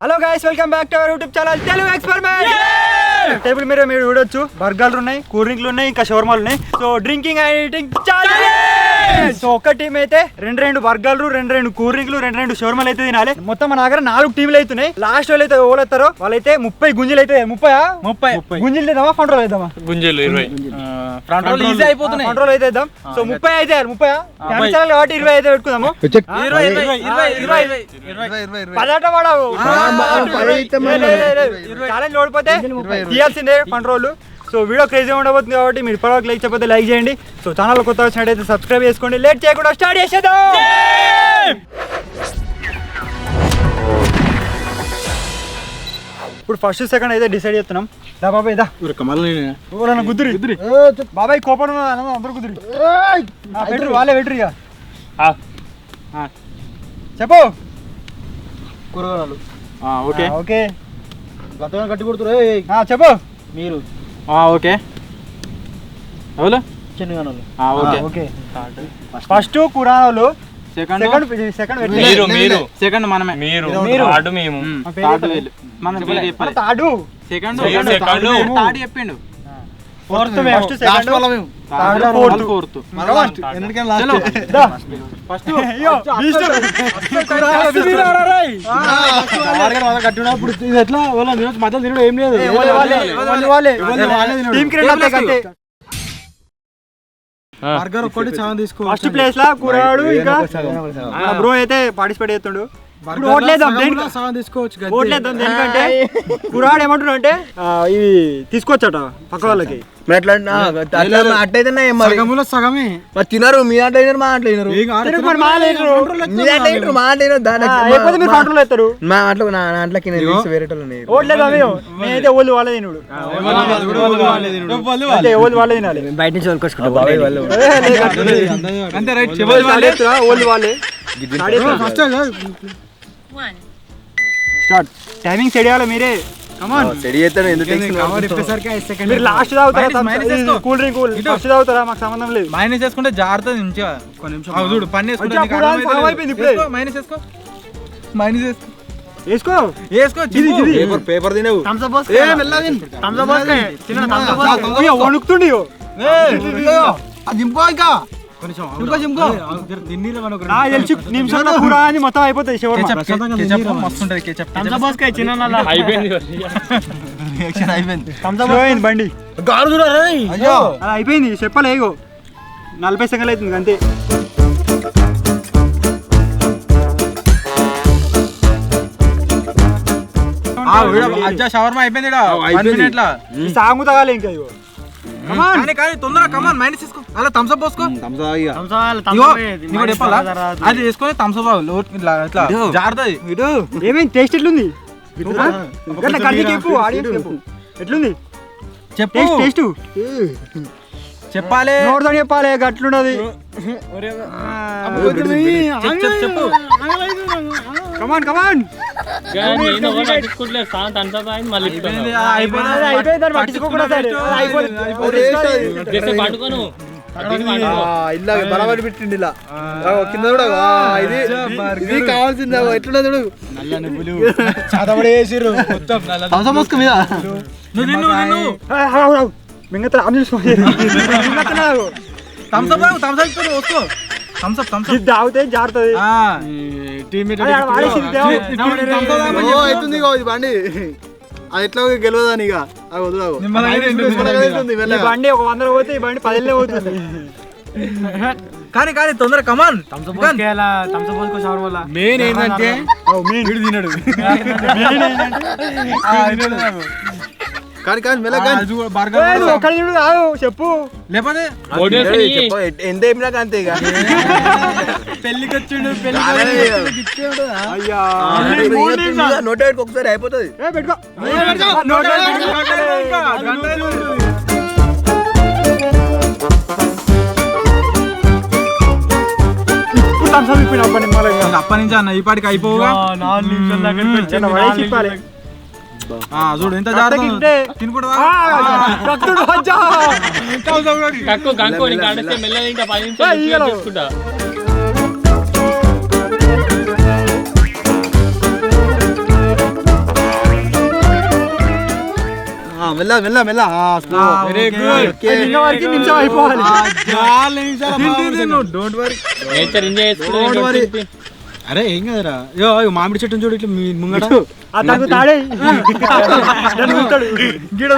Hello guys, welcome back to our YouTube channel Telugu experiment. Table మీద మీరు చూడొచ్చు, బర్గర్లు ఉన్నాయి, కూల్ డ్రింక్లు ఉన్నాయి, ఇంకా షవర్మాలు ఉన్నాయి. So drinking and eating challenge. So ఒక్క టీం అయితే రెండు బర్గర్లు, రెండు కూల్ డ్రింక్లు, రెండు షవర్మాలు అయితే తినాలి. మొత్తం మన దగ్గర 4 టీంలు అవుతున్నాయి. లాస్ట్ వాళ్ళు అయితే ఓలేస్తారో వాళ్ళైతే 30 గుంజలు అయితే 30 గుంజలు ఇద్దామా, ఫ్రంట్ రోల్ ఇద్దామా? గుంజలు 20 ఫ్రంట్ రోల్ ఈజీ అయిపోతున్నాయి. ఫ్రంట్ రోల్ అయితే ఇద్దాం. సో 30 అయితే 30 ఫ్యామిలీ ఛానల్ కాబట్టి 20 అయితే పెట్టుకుందాము. 20 పదాట వాడవు. ఛాలెంజ్ ఓడిపోతే తీయాల్సిందే కంట్రోల్. సో వీడియో క్రేజీ ఉండబోతుంది కాబట్టి మీరు ఇప్పటివరకు లైక్ చేయకపోతే లైక్ చేయండి. సో ఛానల్ కొత్త వచ్చినట్టయితే సబ్స్క్రైబ్ చేసుకోండి. లేట్ చేయకుండా స్టార్ట్ చేసేద్దాం. ఇప్పుడు ఫస్ట్ సెకండ్ అయితే డిసైడ్ చేస్తున్నాం. దా బాబాయ్ దా గుద్దురి బాబాయ్ కోపం అందరూ కుదిరి పెట్టరు, వాళ్ళే పెట్టరు. ఇక చెప్పు. కూరగాయలు ఓకే ఓకే గట్టి కొడుతురు. చెప్పు మీరు ఓకే ఎవరు? చిన్నగానోళ్ళు. ఓకే ఓకే ఫస్ట్ కూరగాయలు, సెకండ్ మనమే, తాడు మేము, తాడు సెకండ్ తాడు చెప్పిండు. Fourth first second third fourth. First place లా కూరగాడు. ఇంకా బ్రో అయితే పార్టిసిపేట్ చేస్తుండు. ఓట్లేద్దాం ఎందుకంటే కూరగాడు ఏమంటున్నా అంటే ఇవి తీసుకోవచ్చట పక్క వాళ్ళకి. అట్లయితే సగమే తినరు. మీ దాంట్లో అయినారు, మా దాంట్లో అయినారు, మా దాంట్లో నా దాంట్లోకి వేరే నేనైతే ఓళ్ళు వాళ్ళే తినుడు, ఓళ్ళు వాళ్ళే తినాలి. బయట నుంచి వనుకొచ్చుకుంటారు. ఓళ్ళు వాళ్ళే స్టార్ట్. టైమింగ్ సెట్ చేయాలి మీరే. లాస్ట్ తాగుతారా కూల్ డ్రింక్? ఫస్ట్ తాగుతారా? మాకు సంబంధం లేదు. మైనస్ చేసుకుంటే జాగ్రత్త నుంచా చూడు పని పేపర్ తినవు. వణుకుతుండి నిమిషంలో కూర అని మొత్తం అయిపోతాయి. బండి అయిపోయింది. చెప్పలే 40 సెకండ్లు అవుతుంది అంతే. షవర్మా అయిపోయింది. సాగు తగాలి ఇంకా. తొందరగా కమాన్ మైనస్ తీసుకో. అలా థమ్స్అప్ పోసుకో. అది వేసుకొని థమ్స్అప్ జాగ్రత్త. ఏమైంది? టేస్ట్ ఎట్లుంది? ఎట్లుంది చెప్పు. టేస్ట్ చెప్పాలి, నోడుతో చెప్పాలి. గట్లున్నది. చెప్పు. కమాన్ కమాన్. బరాబరి పెట్టిండి ఇలా కింద కూడా. ఇది కావాల్సింది. ఎట్లున్నది చదవడేసిర్రు మొత్తం మీద. మింగతా తాగితే జారుతుంది. అవుతుంది బండి. అది ఎట్లా గెలవదాని ఇక బండి 100 పోతే ఈ బండి 10 పోతుంది. కానీ తొందర కమాన్. మెయిన్ ఏంటంటే తినడు. కానీ చెప్పు. లేకపోతే ఎంత అయినా అంతే. ఇక పెళ్లికి వచ్చిండు. నోట్ పెట్టుకో, ఒకసారి అయిపోతుంది. అప్పటి నుంచి అన్న ఈపాటికి అయిపోగా 4 నిమిషాలు చూడు ఎంత జాగ్రత్త తినుకుంటా. మెల్ల మెల్ల మెల్ల వెరీ గుడ్ ఇంకా వరకు నిమిషం అయిపోవాలి. Don't worry. నేచర్ ఎంజాయ్ చేసుకుంటే అరే ఏం కదరా యో మామిడి చెట్టుని చూడు ఇట్లా మీ ముంగట అతను తాడే గిడ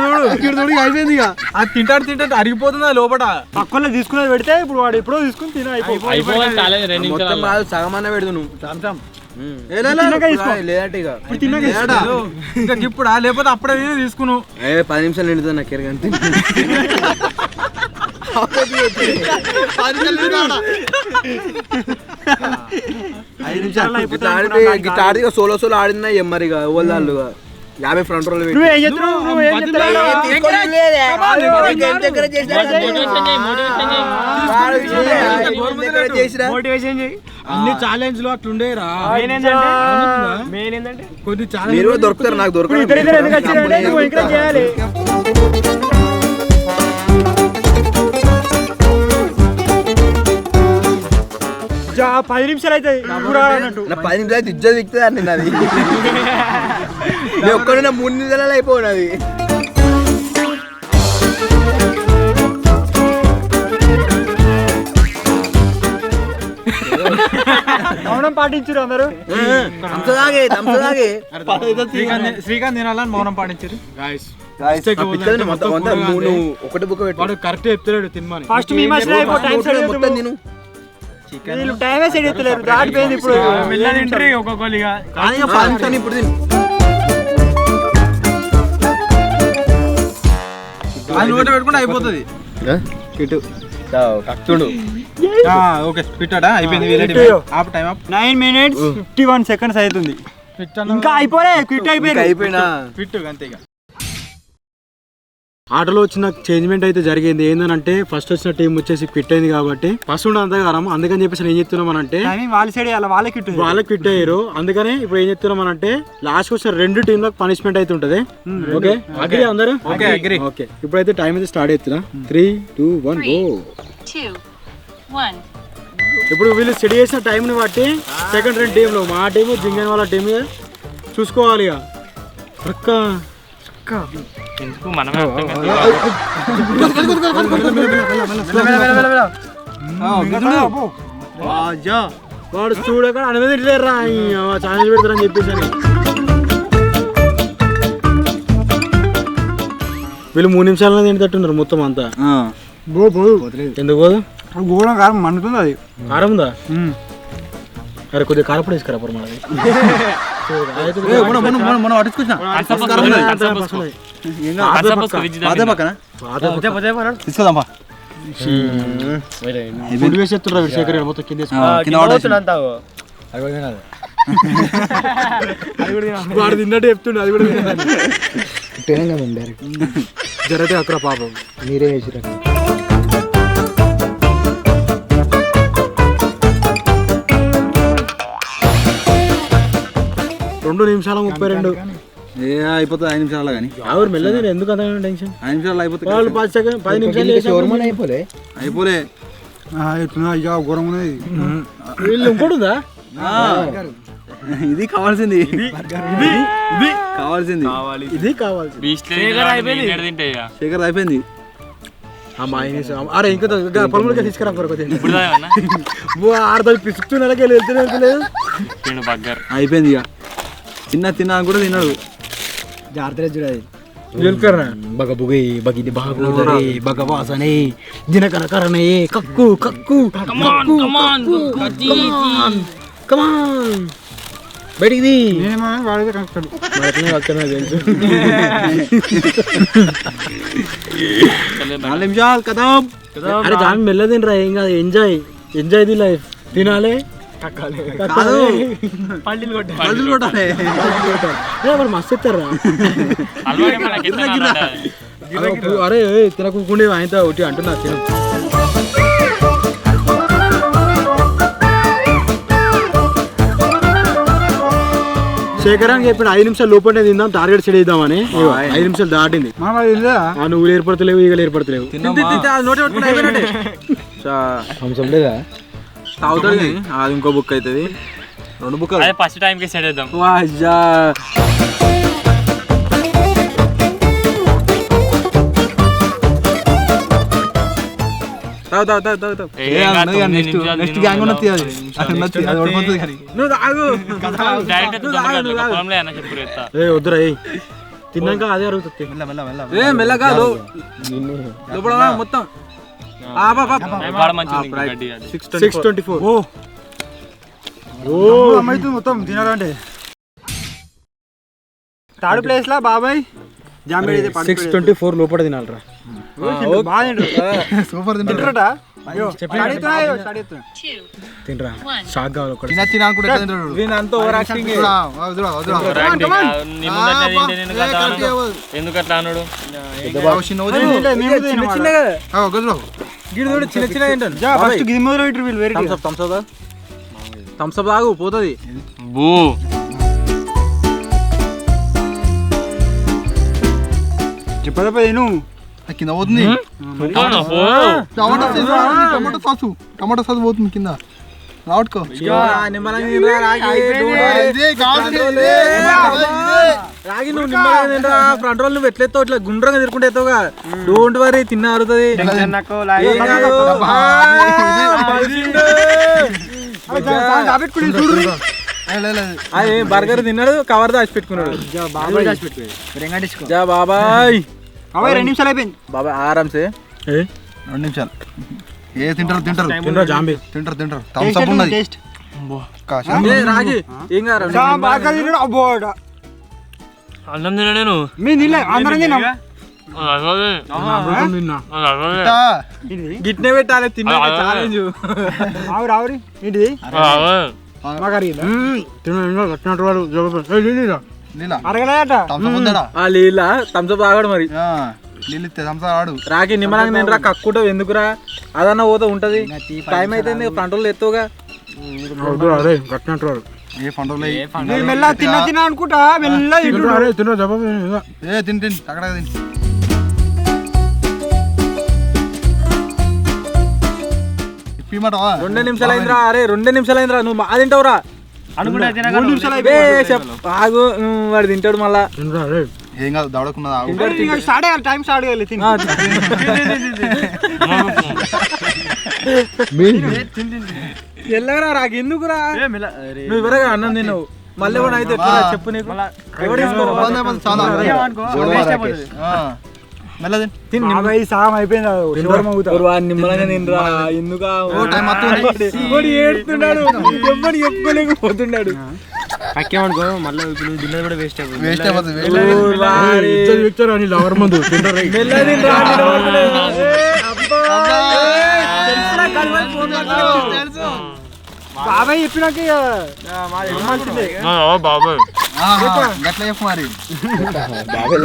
చూడు అయిపోయింది ఇక అది తింటాడు అరిగిపోతుంది లోపల. పక్కన తీసుకునేది పెడితే ఇప్పుడు వాడు ఎప్పుడో తీసుకుని తిన అయిపోవాలి కాలేదు 2 నిమిషాలు మొత్తం సగం అన్న పెడదు నువ్వు లేదంటే ఇక ఇంకా ఇప్పుడు లేకపోతే అప్పుడే తీసుకున్నావు. 10 నిమిషాలు నిండుతుంది నాకు ఎరగంతే. 5 నిమిషాల్లో గిట్లా ఆడి సోలో ఆడినా ఎమ్మరిగా ఓల్దాళ్ళుగా 50 ఫ్రంట్ రోల్ నువ్వేం చెప్తున్నావు? నువ్వేం చెప్తున్నావు? మోటివేషన్ చేయి. అన్ని ఛాలెంజ్ లో అట్లుండేరా. కొద్ది మీరు ఛాలెంజ్ దొరుకుతారు నాకు దొరకదు. ఇద్దరు ఎందుకు వచ్చిరంటే నువ్వు ఇంకా చేయాలి. జా 10 నిమిషాలు అయితే అన్నట్టు. నా 10 నిమిషాలు అయితే ఇజ్జత్ దిక్కుతుంది అండి నాది. నేను ఒక్కడైనా 3 నిమిషాలు అయిపోయినది. మౌనం పాటించారు అందరూ. శ్రీకాంత్ తినాలని మౌనం పాటించారు. ఒకటి బుక్ వాడు కరెక్ట్ చెప్తలేడు తినమని. ఫస్ట్ మీ మధ్య టైం సెట్ మొత్తం తిను. వీళ్ళు టైమే సెట్ అవుతలేరు. దాటిపోయింది ఇప్పుడు. ఒక్కొక్కరిగా కానీ 10 నిమిషాలు ఇప్పుడు తిను. అది నోట పెట్టుకుంటే అయిపోతుంది. ఇటు చూడు. ఓకే పెట్టాడా అయిపోయింది. ఆప్ టైం ఆప్. 9 minutes 51 seconds అవుతుంది. ఇంకా అయిపోలే. క్విట్ అయిపోయినా ఫిట్ అంతే. ఇక ఆటలో వచ్చిన చేంజ్మెంట్ అయితే జరిగింది. ఏంటంటే ఫస్ట్ వచ్చిన టీం వచ్చేసి క్విట్ అయింది కాబట్టి ఫస్ట్ ఉండే అంతగారం. అందుకని చెప్పేసి ఏం చెప్తున్నాం అంటే వాళ్ళ సైడ్ వాళ్ళే క్విట్ అయ్యారు. అందుకని ఇప్పుడు ఏం చెప్తున్నాం అంటే లాస్ట్ వచ్చిన 2 టీంలకు పనిష్మెంట్ అయితే ఉంటది. ఓకే అగ్రీ అందరూ? ఓకే ఇప్పుడైతే టైం అయితే స్టార్ట్ అవుతుందా? 3, 2, 1 గో. ఇప్పుడు వీళ్ళు సెట్ చేసిన టైం ని బట్టి సెకండ్ 2 టీంలు మా టీము జింగన్ వాళ్ళ టీమ్ చూసుకోవాలి. ఇక పక్క ఎందుకు మనమే అర్థం వాడు చూడక అనుమతిలేరా ఛాలెంజ్ పెడతారని చెప్పేసి. వీళ్ళు 3 నిమిషాలనే తింటున్నారు మొత్తం అంతా. ఎందుకు పోదు? గోడం కారం మండుతుంది. అది కారం ఉందా? అరే కొద్దిగా కారపొడి వేసుకురా పొర మనది. తీసుకోదామా చెప్తున్నారు శేఖర్ మొత్తం కింద వాడు తిన్నట్టు చెప్తుండే. అది కూడా జరతే అక్కడ పాపం మీరే వేసిరా. 2 నిమిషాల 32 అయిపోతుంది. 5 నిమిషాలు కానీ ఎవరు మెల్లది ఎందుకు అంత టెన్షన్? 5 నిమిషాలు అయిపోతుంది. వాళ్ళు 10 నిమిషాలు అయిపోలే ఘోరం ఉన్నది. వీళ్ళు ఇంకోటిదా? ఇది కావాల్సింది. కావాల్సింది ఇది కావాలి. శేఖర్ అయిపోయింది. అరే ఇంకా పొలంలోకి తీసుకురా ఆడదాన్ని పిసుకుతున్నకి వెళ్తలేదు. అయిపోయింది. ఇక తిన్నా కూడా తిన్నాడు. జాగ్రత్త చూడాలి. బగ బుగై బగిది బాగోదరే బగ వాసనే దినకర కరణే కక్కు కక్కు కమాన్ బయటికి నిమిషాలు కదా. అరే దాని మెల్ల తినరా ఏం కాదు. Enjoy the life. తినాలి మరి మస్తు ఇస్తారా? అరే తినకుండే ఆయనతో ఒకటి అంటున్నా తిన. శేఖరానికి చెప్పిన 5 నిమిషాలు లోపలనే తిందాం, టార్గెట్ సెట్ చేద్దామని. 5 నిమిషాలు దాటింది. నువ్వు ఏర్పడతలేవు, ఈగలు ఏర్పడతలేవు. లేదా తాగుతాడు. అది ఇంకో బుక్ అవుతుంది. 2 బుక్ ఫస్ట్ టైం కి సెట్ చేద్దాం. ఏం కాదు, 9 నిమిషాలు నెక్స్ట్ తిను, గ్యాంగ్ ఉన్నది అది అది ఉన్నది, అది ఓడిపోతుంది కానీ. నువ్వు తాగు డైరెక్ట్ పొలంలో అన్న చెప్పు రేస్తా. వద్దురా తిన్నాక అదే అరుగుతుంది మెల్లగా లోపల మొత్తం వాడు మంచిగా ఉంది, గడ్డి అది. 624 అమ్మాయి మొత్తం తినాలంటే థర్డ్ ప్లేస్ లా బాబాయ్ జాంబేడి అయితే 624 లోపల తినాలరా సూపర్ తింటారట. అయ్యో తినరా షాక్ కావాలి ఒకటి తిన అనుకుంటే అంతా ఓవర్ యాక్టింగ్ నీ ముందట తింటే నేను కదా అనడు. ఎందుకు అట్లా అన్నాడు? చిన్న చిన్న ఏంటంటే ఫస్ట్ గిది మొదలు పెట్టు వీళ్ళు వెరీ థమ్స్ అప్ తాగు పోతుంది బూ చెప్పదా నేను కింద పోతుంది టమాటో సాసు పోతుంది కింద రావట్కో రాగి నువ్వు ఫ్రంట్ రోల్ నువ్వు ఎట్లెత్తావు ఇట్లా గుండ్రంగా తిరుకుంటే ఎత్తావుగా డోంట్ వరీ తిన్న అరుతుంది అదే బర్గర్ తిన్నాడు కవర్ దాచి పెట్టుకున్నాడు జా బాబాయ్ 2 నిమిషాలు అయిపోయింది బాబాయ్ ఆరామ్సే 2 నిమిషాలు ఏ తింటారు జాంబీ తింటారు థమ్స్ అప్ ఉన్నది టేస్ట్ రాగి ఏం కాదు అన్నం తిన నేను మీ నిలే అందరం తిన్నాం గిట్నే పెట్టాలి తిన్నా ఛాలెంజ్ ఆవురి ఏంటిది అరగలేట లీలా థమ్స్అప్ తాగాడు మరి నీళ్ళు థమ్స్ అప్ ఆడు రాకి నిమ్మలంగా నేను రా కక్కుంటావు ఎందుకురా అదన్నా పోతా ఉంటది టైం అయితే ఫ్రంట్ వాళ్ళు ఎత్తుగా ఏ పండుగ మెల్ల తిన్నా అనుకుంటా మెల్ల ఏ తిని అక్కడ తిని ఇప్పిమంటావా 2 నిమిషాలు అయిందిరా అరే 2 నిమిషాలు అయిందిరా నువ్వు మా తింటావురా అనుకుంటా 3 నిమిషాలు ఆగు వాడు తింటాడు మళ్ళా ఏం కాదు దవడకున్నదా స్టార్ట్ అయ్యాలి టైం స్టార్ట్ అయ్యాలి ఎల్లరా రాకి ఎందుకురా నువ్వు ఇవరగా అన్నం తిన్నావు మళ్ళీ ఎవడు అయితే చెప్పు నీకు సాగం అయిపోయింది నిమ్మలంగా తినరా ఎందుకు ఏడుతున్నాడు చెప్పుకోలేకపోతున్నాడు పక్కేమనుకో మళ్ళీ డిన్నర్ కూడా వేస్ట్ వేస్ట్ అయిపోతుంది బాబాయ్ చెప్పినాక బాబాయ్ గట్ల చెప్పు మరి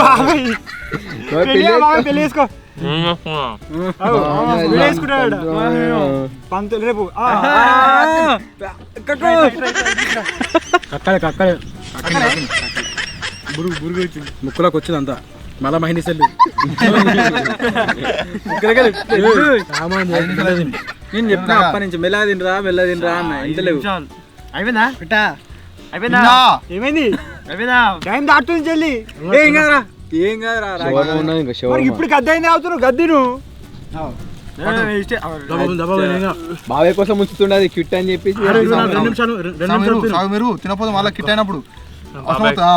బాబాయ్ పెళ్లి చేసుకో వేసుకుంటాడు పంతులు రేపు కక్కలే ముక్కులోకి వచ్చింది అంతా మళ్ళా మహిళ సెల్లు నేను చెప్పిన అప్ప నుంచి మెల్ల తినరా అన్న ఇంత లేవు అయిపోయిందా అయిపోయిందా ఏమైంది అయిపోయిందా టైం దాటుతుంది చెల్లి ఏం కాదురా ఇప్పుడు గద్ద అయింది అవుతున్నావు గద్దిను బాబాయ్ కోసం ఉంచుతుండది కిట్ అని చెప్పేసి మీరు తినపోతే మళ్ళీ కిట్ అయినప్పుడు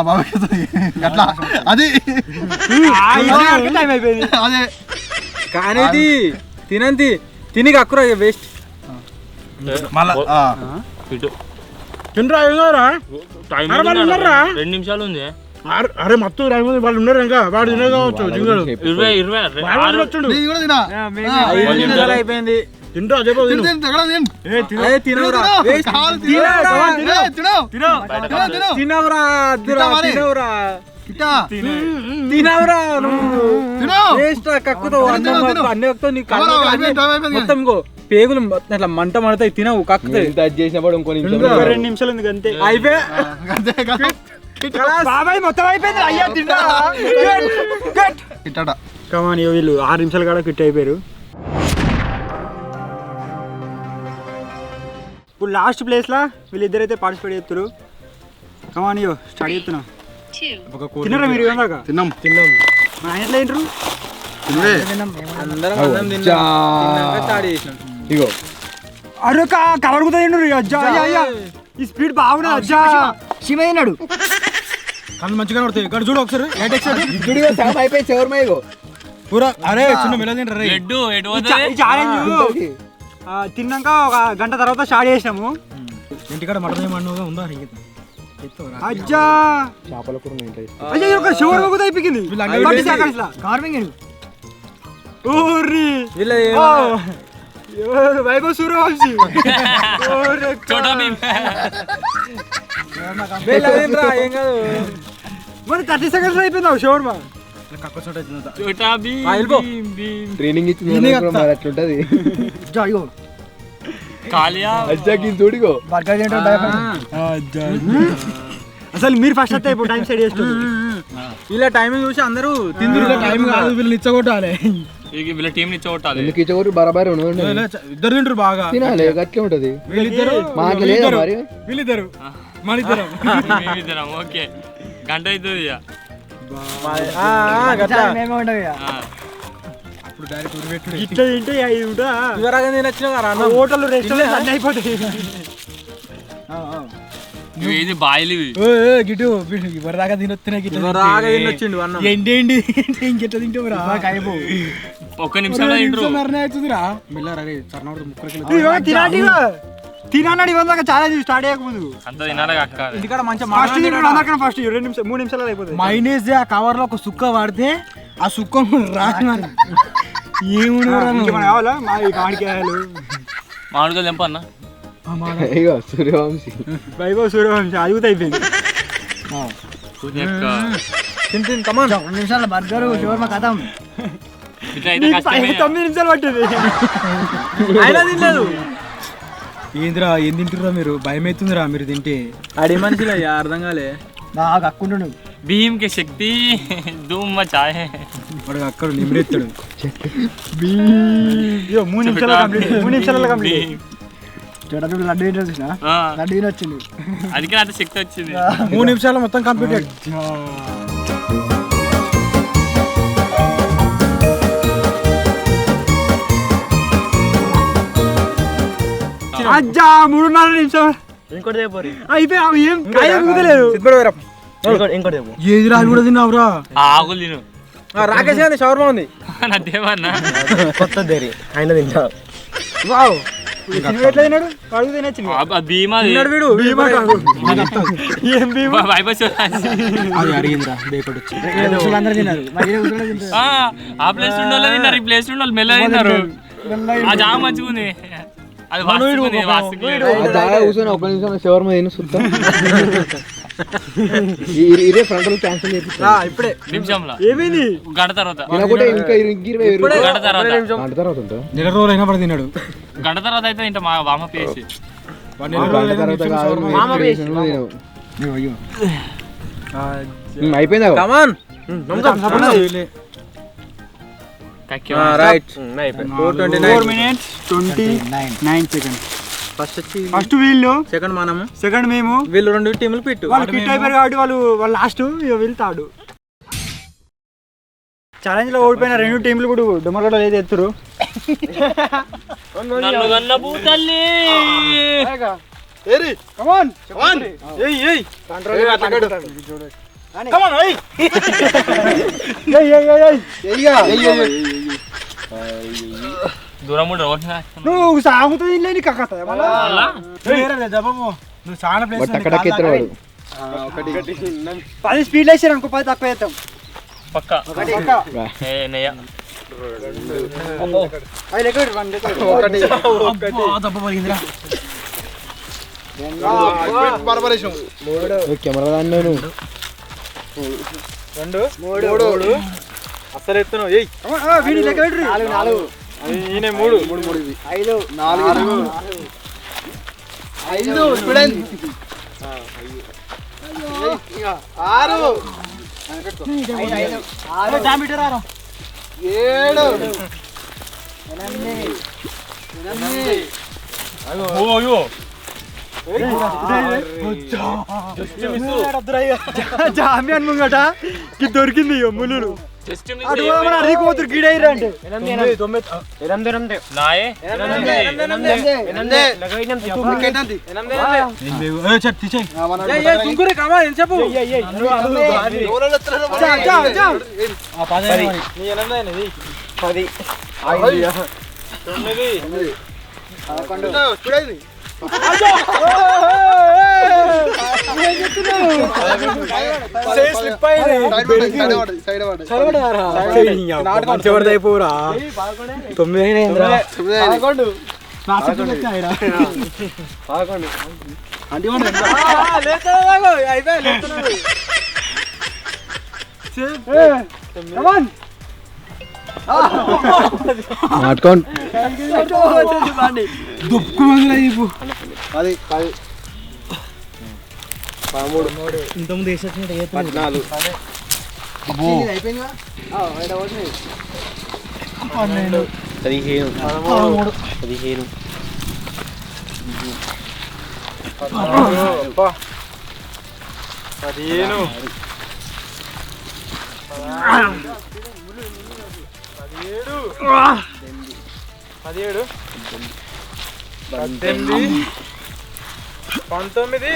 బాబాయ్ అట్లా అది టైం అయిపోయింది అదే కానీ తినంతి తిని కక్కురా వేస్ట్ మళ్ళా తినరా 2 నిమిషాలు ఉంది. అరే మొత్తం వాళ్ళు ఉన్నారు ఇంకా వాడు తినే కావచ్చు 20 అయిపోయింది తింటా మొత్తం ఇంకో పేగులు అట్లా మంట మడతాయి తినవు కక్కుతాయి చేసినప్పుడు ఇంకో 2 నిమిషాలు ఉంది అంతే అయిపోయి బాబాయ్ మొత్తం అయిపోయింది అయ్యా తింటా కమాన్ వీళ్ళు 6 నిమిషాలు కూడా క్విట్ అయిపోయారు. ఇప్పుడు లాస్ట్ ప్లేస్లో వీళ్ళిద్దరైతే పార్టిసిపేట్ చేస్తారు. కమాన్ స్టార్ట్ చేస్తున్నా తిన్నారా మీరు ఏదాకా తిన్నాం మా ఆయన ఎట్లా తింటారు అందరం అన్నం తిన్నాక స్టార్ట్ చేసినాం. ఇగో అరే కలర్ కూడా తిండ్రు అజ్జా అయ్యా ఈ స్పీడ్ బాగున్నది అజ్జా శివయ్యనాడు కళ్ళు మంచిగా పడతాయి ఇక్కడ చూడు ఒకసారి ఇప్పుడుగా సగం అయిపోయి చివరి ఇగో పూరా అరే చిన్న మెలదిండ్ర రే లడ్డు ఎటు పోతుంది? ఈ ఛాలెంజ్ తిన్నాక ఒక గంట తర్వాత స్టార్ట్ చేసినాము. ఇంటికాడ మటన్ ఏమన్నా ఉందా అజ్జా చేపల కూర అయ్యా ఒక షోర్ కూడా అయిపోయింది 30 seconds లా కార్మింగ్ ఓర్రి వైభవ్ సూర్యవంశీ చోటా భీమ్. ఏం కాదు మరి 30 seconds అయిపోయింది షోర్మా. కక్క చోట చోటా భీమ్ భీమ్. ట్రైనింగ్ ఇచ్చింది అట్లుంటది. ఇగో కాలియా అజ్జాకి చూడిగో బర్గర్ అసలు మీరు ఫస్ట్ వస్తే ఇప్పుడు టైం సెట్ చేసుకోండి. ఇలా టైమింగ్ చూసి అందరూ తిందురు టైం కాదు వీళ్ళని ఇచ్చగొట్టాలి వీళ్ళ టీం ని చోటాలి. ఎందుకు ఇచ్చగొట్టు బరాబర్ ఇద్దరు తింటారు బాగా తినాలి గట్లే ఉంటది. వీళ్ళిద్దరు వీళ్ళిద్దరు మనిద్దరం మేమిద్దరం ఓకే గంట అవుతుంది ఇక. అప్పుడు డైరెక్ట్ ఉరిపెట్టుడు ఇట్లా తింటే ఇది కూడా ఇవరాగా నేను వచ్చిన హోటల్ రెస్టారెంట్ అన్నీ అయిపోతాయి. ఇవి ఇది బాయిలు ఇవి. గిటు ఇవరాగా తినొస్తున్నాయి తినొచ్చిండు ఏంటి ఇంకెట్లా తింటావు రా ఒక్క నిమిషంలో తింటారు. అవుతుందిరా మెల్లరా రే సర్నవడు ముక్కలకి తినన్నాడు ఇవ్వదాకా ఛాలెంజ్ స్టార్ట్ చేయకముందు అంత తినాలి అక్క. ఇంటికాడ మంచిగా ఫస్ట్ తిన్నాడు ఫస్ట్ 2 నిమిషాలు 3 నిమిషాలు అయిపోతుంది. మైనేజ్ ఆ కవర్ లో ఒక సుక్క వాడితే ఆ సుక్క రాను ఇంకేమైనా కావాలా మా ఈ మామిడికాయలు మామిడికాయలు తెంపన్నా. ఇగో సూర్యవంశీ వైభవ్ సూర్యవంశీ అది కూడా అయిపోయింది. కమాన్ 2 నిమిషాల బర్గర్ షవర్మా కథం. ఇట్లా అయితే కష్టమే. 9 నిమిషాలు పట్టింది. అయినా తినలేదు. ఏందిరా ఏం తింటుర్రా మీరు భయం అవుతుందిరా మీరు తింటే అడి మనిషిలో అర్థం కాలే నాకు అక్కుంటున్నాడు భీమ్ కి శక్తి ధూమ్ మచాయే. వాడు అక్కడ నిమిడెత్తాడు 3 నిమిషాలు కంప్లీట్ 3 నిమిషాలలో కంప్లీట్. చూడ లడ్డు ఏంటో చూసినా ఆ, లడ్డు తిని వచ్చింది. అందుకే అంత శక్తి వచ్చింది. 3 నిమిషాలు మొత్తం కంప్లీటెడ్. అజ్జా 3.5 నిమిషం ఇంకోటి చెప్పరు అయిపోయి ఏం కాయలేదు. ఇంకోటి ఏది రాజు కూడా తిన్నావురా ఆకులు తిను. రాకేష్ గారి షవర్మా ఉంది నా దేవన్నా కొత్త దేరి ఆయన తింటా. వావ్ ఎట్లా తిన్నాడు అడుగు తినొచ్చింది. భీమా వీడు భీమా కాదు ఏం భీమా అది అడిగిందిరా బేపడి వచ్చి అందరూ తిన్నారు ఆ ప్లేస్ ఉండాలి తిన్నారు. ఈ ప్లేస్ ఉండాలి మెల్ల తిన్నారు. ఆ జామ మంచిగుంది. అది వాసుకుంది వాసుకులేదు. కూర్చొని ఒక నిమిషం షవర్మా తిని చూద్దాం. ఇదే ఫ్రంట్ క్యాన్సిల్ చేపిస్తా ఇప్పుడే నిమిషంలో ఏమైంది గంట తర్వాత తినకుంటే ఇంకా 20 గంట తర్వాత గంట తర్వాత ఉంటా. నెల రోజులు అయినా పడి తిన్నాడు. గంట తర్వాత అయితే ఇంట మా వామ పేసి గంట తర్వాత కాదు అయిపోయిందా కమాన్ రైట్ 4 minutes 29 seconds. ఫస్ట్ వీళ్ళు సెకండ్ మనము సెకండ్ మేము వీళ్ళు 2 టీములు పెట్టు వాళ్ళు క్విట్ అయిపోయారు కాబట్టి వాళ్ళు లాస్ట్ వెళ్తాడు. ఛాలెంజ్ లో ఓడిపోయిన 2 టీంలు కూడా డొమ్మగడ లేదు ఎత్తురు. నన్ను కన్న పూతల్లి దూరం నువ్వు సాగుతుంది లేని కక్కత నువ్వు చాలా ప్లేస్ 10 స్పీడ్ వేసారు అనుకో 10 తక్కువ చేస్తాం పక్క నెయ్య కెమెరా దాన్ని అసలు ఎత్తున్నావు వీడి లెక్క పెట్టుర్రి. 4 ఈయన 3 5 4 5 స్టూడెంట్ 6 జామియాన్ ముంగట దొరికింది ముళ్ళు జస్ట్ అటు పోమని అడిగి పోతురు గీడైరా అంటే నాయే అయిపోరా 9 అయినా దుక్కు మందులు 19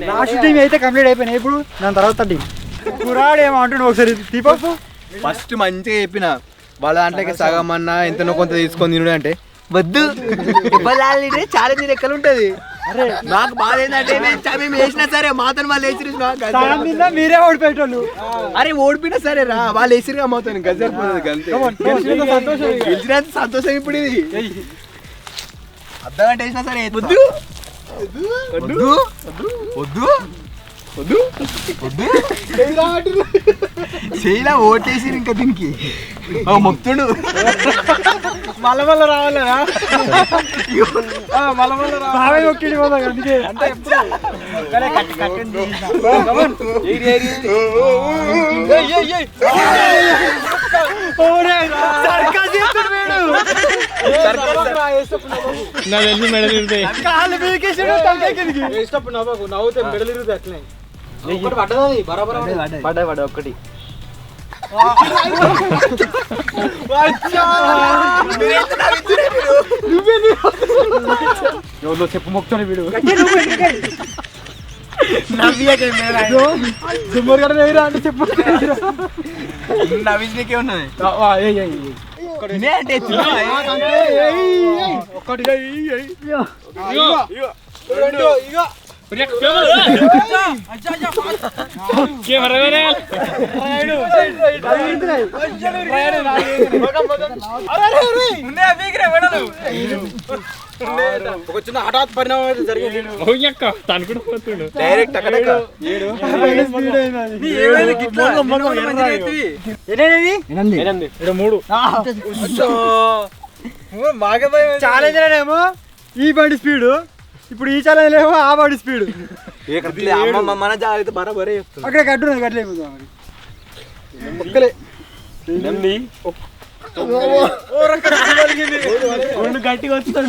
లాస్ట్ టీం అయితే కంప్లీట్ అయిపోయినాయి. ఇప్పుడు దాని తర్వాత టీం కురాడు ఏమంటుండు ఒకసారి దీపక్ ఫస్ట్ మంచిగా చెప్పిన వాళ్ళ దాంట్లోకి సగం అన్నా ఎంతనో కొంత తీసుకొని తినుడు అంటే వద్దు చాలా నీ ఎక్కడ ఉంటది. నాకు బాధ ఏంటంటే మేము వేసినా సరే మాతో వాళ్ళు వేసిరు మీరే ఓడిపోయేటోళ్ళు. అరే ఓడిపోయినా సరే రా వాళ్ళు వేసిరుగా మాతో గెలిచినంత సంతోషం ఇప్పుడు ఇది. అర్ధగంట వేసినా సరే వద్దు వద్దు వద్దు వద్దు వద్దు చేయలా ఓటేసి ఇంకా దీనికి మొత్తుడు మళ్ళీ రావాలరా బాగా ఒక్కడి పోదాం అందుకే కాళ్ళు పీకేసాడు వేసినప్పుడు నవ్వుతే మెడలు ఇరుగుతాయి అట్లనే ఒకటి పడ్డది బరాబర్ పడ్డా ఒక్కటి ఎవరిలో చెప్పు మొక్కుతాను వీడు అంటే చెప్పు నవ్వించే ఉన్నది ఒక చిన్న హఠాత్ పరిణామం అయితే జరిగింది. డైరెక్ట్ అక్కడ ఛాలెంజ్ ఏమో ఈ బండి స్పీడ్, ఇప్పుడు ఈ ఛాలెంజ్ ఏమో ఆ బండి స్పీడ్. మన జాగ్రత్త బరాబరే చెప్తుంది. అక్కడ కట్టున్నది కట్టలేకపోతాం గట్టిగా వస్తాడు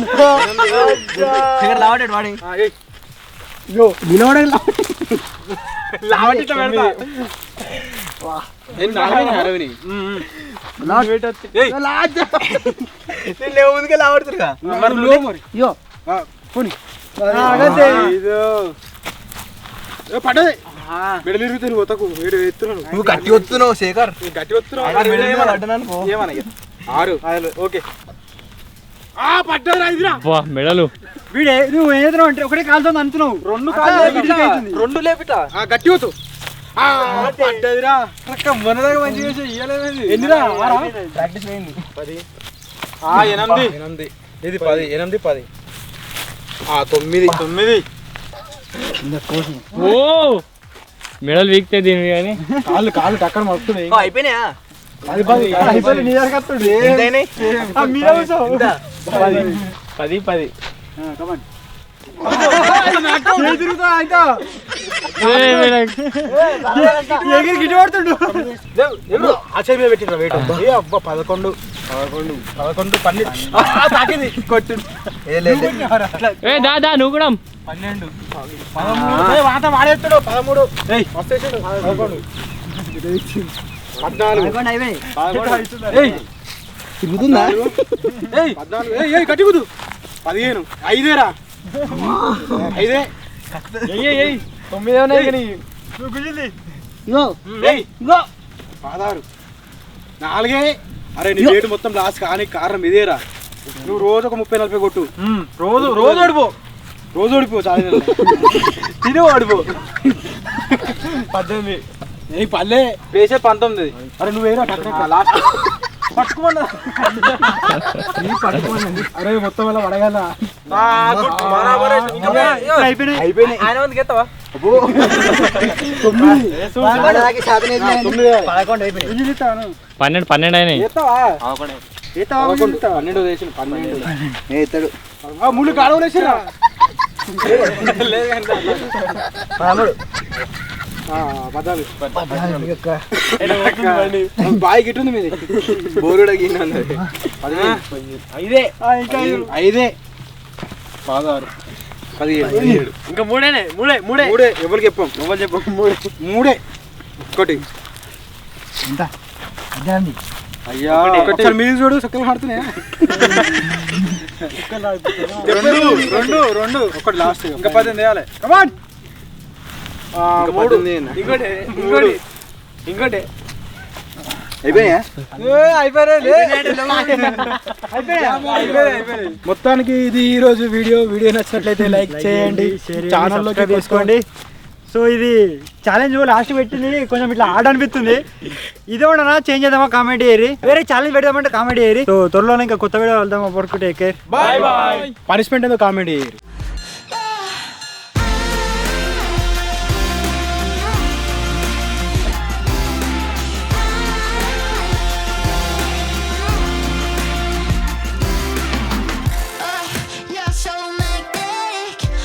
లావటాడు వాడి ముందుకే లావడుతురుగా పడ్డది మెడలు ఇరుగుతాయి. నువ్వు పోతాకు వేడు ఎత్తున్నాను. నువ్వు గట్టి వస్తున్నావు శేఖర్, గట్టి వస్తున్నావు. 6 ఓకే పడ్డది మెడలు వీడే నువ్వు ఏం చేస్తున్నావు అంటే ఒకటే కాలుతో అంటున్నావు, 2 కాళ్ళు 2 లేపిట గట్టి వద్దు పడ్డదిరా మొన్నదాకా మంచిగా ఇయ్యలేదు. ఎన్నిరా ప్రాక్టీస్ అయింది. 10 8 ఇది 10 8 10 9 ఓ మెడలు వీక్తే దీని కానీ కాళ్ళు టక్కన మస్తున్నాయి. అయిపోయినాయా? నీ దగ్గర కత్తుడు 10 తిరుగుతా ఇంకా ఎగిరి గిట్టి పడుతుండు. ఆశ్చర్య పెట్టిన వెయిట్ అబ్బా 11 12 తాకింది కొట్టు. దా నువ్వు కూడా 12 వాత వాడేస్తాడు 13 వస్తేసాడు 11 14 తిరుగుతుందా 14 గట్టి కుదు 15 5రా 5 9 కానీ నువ్వు గుంజింది ఇగో 16 4 అరే నీ రేటు మొత్తం లాస్ కానీ కారణం ఇదేరా నువ్వు రోజు ఒక 30-40 కొట్టు రోజు ఓడిపో రోజు ఓడిపో చాలా తిని ఓడిపో 18 ఏ పల్లె వేసే 19 అరే నువ్వేరా లాస్ట్ పట్టుకోమన్నా అరే మొత్తం వల్ల పడగల అయిపోయినాయి ఆయన ముందుకు ఎత్తావా 12 అయినాయి ముళ్ళు కాడవలేసిరా బాయ్ గిట్టుంది మీది బోరుడ గిన్నె 5 16 17 ఇంకా 3 మూడే ఎవరికి చెప్పాం ఎవరు చెప్పాం 3 ఒకటి అయ్యా ఒకటి మీరు చూడు సుక్కలు ఆడుతున్నాయా 2 ఒకటి లాస్ట్ ఇంకా 18 వేయాలి కమాన్ 3 ఇంకోటి అయిపోయా మొత్తానికి ఇది ఈ రోజు వీడియో నచ్చినట్లయితే లైక్ చేయండి ఛానల్ లోకి తీసుకోండి. సో ఇది ఛాలెంజ్ లాస్ట్ పెట్టింది కొంచెం ఇట్లా ఆడ అనిపిస్తుంది. ఇదే ఉండనా చేంజ్ చేద్దామా కామెంట్ చేయరి, వేరే ఛాలెంజ్ పెడదామంటే కామెంట్ చేయరి. సో త్వరలోనే ఇంకా కొత్త వీడియో వెళ్దాం. టేక్ కేర్, బాయ్ పనిష్మెంట్ ఏదో కామెంట్ చేయరు.